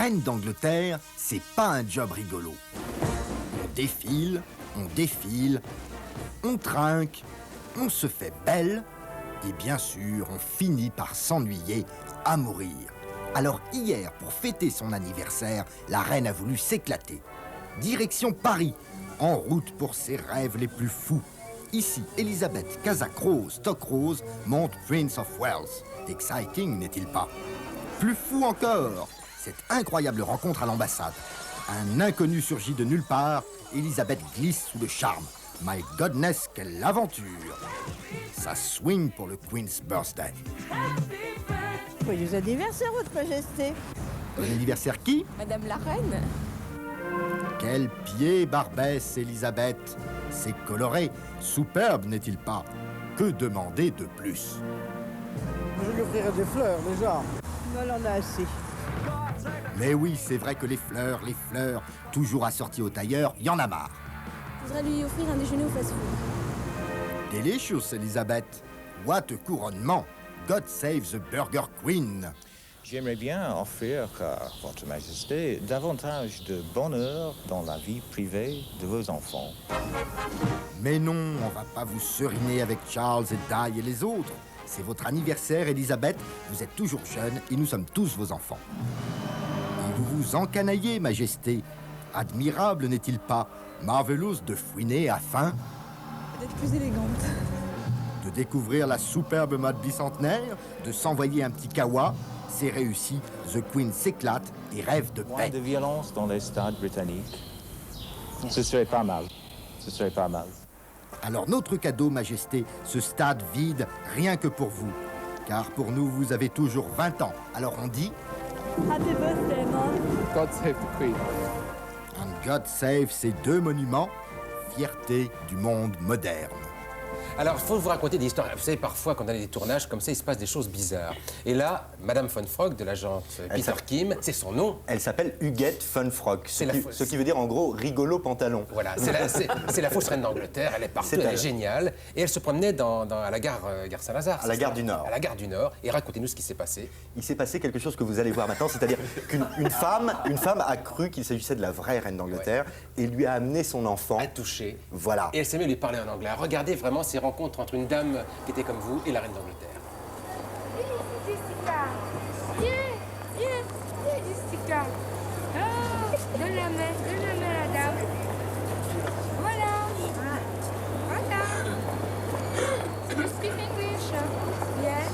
reine d'Angleterre, c'est pas un job rigolo. On défile, on trinque, on se fait belle, et bien sûr, on finit par s'ennuyer à mourir. Alors hier, pour fêter son anniversaire, la reine a voulu s'éclater. Direction Paris, en route pour ses rêves les plus fous. Ici, Elisabeth Kazakh-Rose, Stock-Rose, monte Prince of Wales. Exciting, n'est-il pas? Plus fou encore, cette incroyable rencontre à l'ambassade. Un inconnu surgit de nulle part, Elisabeth glisse sous le charme. My goodness, quelle aventure! Ça swing pour le Queen's Birthday. Joyeux anniversaire, Votre Majesté. Bon anniversaire qui? Madame la reine. Quel pied, Barbès, Elisabeth! C'est coloré, superbe, n'est-il pas? Que demander de plus? Je lui offrirai des fleurs, déjà. Elle en a assez. Mais oui, c'est vrai que les fleurs, toujours assorties au tailleur, y en a marre. Je voudrais lui offrir un déjeuner au fast-food. Delicious, Elisabeth. What a couronnement! God save the Burger Queen. J'aimerais bien offrir à Votre Majesté davantage de bonheur dans la vie privée de vos enfants. Mais non, on va pas vous seriner avec Charles et Di et les autres. C'est votre anniversaire, Elisabeth. Vous êtes toujours jeune et nous sommes tous vos enfants. Et vous vous encanaillez, Majesté. Admirable, n'est-il pas? Marvelous de fouiner à faim. D'être plus élégante. De découvrir la superbe mode bicentenaire, de s'envoyer un petit kawa. C'est réussi, The Queen s'éclate et rêve de Moins paix. de violence dans les stades britanniques. Ce serait pas mal. Ce serait pas mal. Alors notre cadeau, Majesté, ce stade vide, rien que pour vous. Car pour nous, vous avez toujours 20 ans. Alors on dit... Happy birthday, Mom. God save the Queen. And God save ces deux monuments, fierté du monde moderne. Alors, il faut vous raconter des histoires. Vous savez, parfois, quand on a des tournages comme ça, il se passe des choses bizarres. Et là, Madame Von Frog, de l'agente Peter Kim, c'est son nom. Elle s'appelle Huguette Funfrock, ce qui veut dire en gros rigolo pantalon. Voilà, c'est la fausse reine d'Angleterre, elle est partout, elle est géniale. Et elle se promenait à la gare Saint-Lazare. À la gare du Nord. À la gare du Nord. Et racontez-nous ce qui s'est passé. Il s'est passé quelque chose que vous allez voir maintenant, c'est-à-dire qu'une femme a cru qu'il s'agissait de la vraie reine d'Angleterre et lui a amené son enfant. À toucher. Voilà. Et elle s'est mise à lui parler en anglais. Regardez vraiment ces rencontres entre une dame qui était comme vous et la reine d'Angleterre. Jessica. Jessica. Oh, donne la main à la dame. Voilà. Voilà. You speak English? Yes.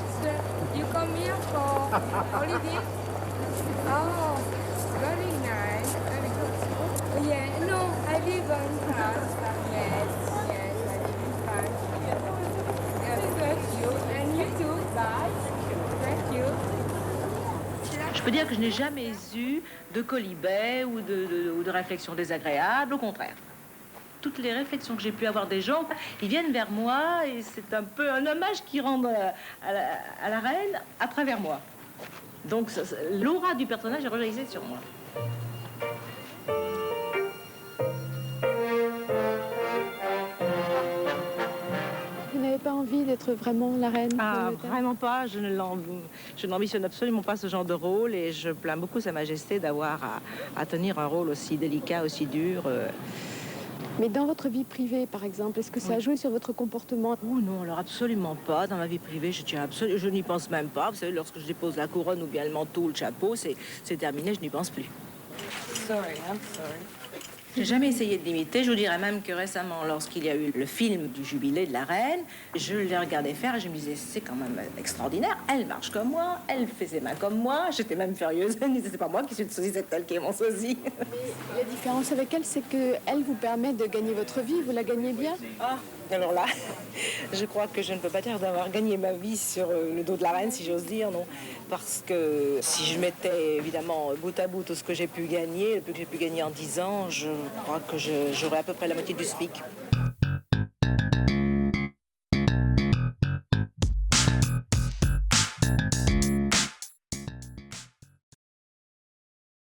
You come here for holiday? Oh, very nice. Very good. Yeah, no, I live in France. Yes, I live in France. Yes, thank you. And you too. Bye. Thank you. Je peux dire que je n'ai jamais eu de colibet ou de réflexions désagréables, au contraire. Toutes les réflexions que j'ai pu avoir des gens, ils viennent vers moi et c'est un peu un hommage qu'ils rendent à la reine à travers moi. Donc l'aura du personnage est rejaillissée sur moi. Vous n'avez pas envie d'être vraiment la reine? Ah, vraiment pas. Je n'ambitionne absolument pas ce genre de rôle et je plains beaucoup Sa Majesté d'avoir à tenir un rôle aussi délicat, aussi dur. Mais dans votre vie privée, par exemple, est-ce que ça a joué sur votre comportement? Oh non, alors absolument pas. Dans ma vie privée, je n'y pense même pas. Vous savez, lorsque je dépose la couronne ou bien le manteau ou le chapeau, c'est terminé, je n'y pense plus. Sorry, I'm sorry. J'ai jamais essayé de l'imiter. Je vous dirais même que récemment, lorsqu'il y a eu le film du jubilé de la reine, je l'ai regardé faire et je me disais, c'est quand même extraordinaire. Elle marche comme moi, elle fait ses mains comme moi. J'étais même furieuse. Elle me disait, c'est pas moi qui suis le sosie, c'est elle qui est mon sosie. Mais la différence avec elle, c'est qu'elle vous permet de gagner votre vie. Vous la gagnez bien? Ah, alors là, je crois que je ne peux pas dire d'avoir gagné ma vie sur le dos de la reine, si j'ose dire, non. Parce que si je mettais évidemment bout à bout tout ce que j'ai pu gagner, le plus que j'ai pu gagner en 10 ans, je crois que j'aurais à peu près la moitié du SMIC.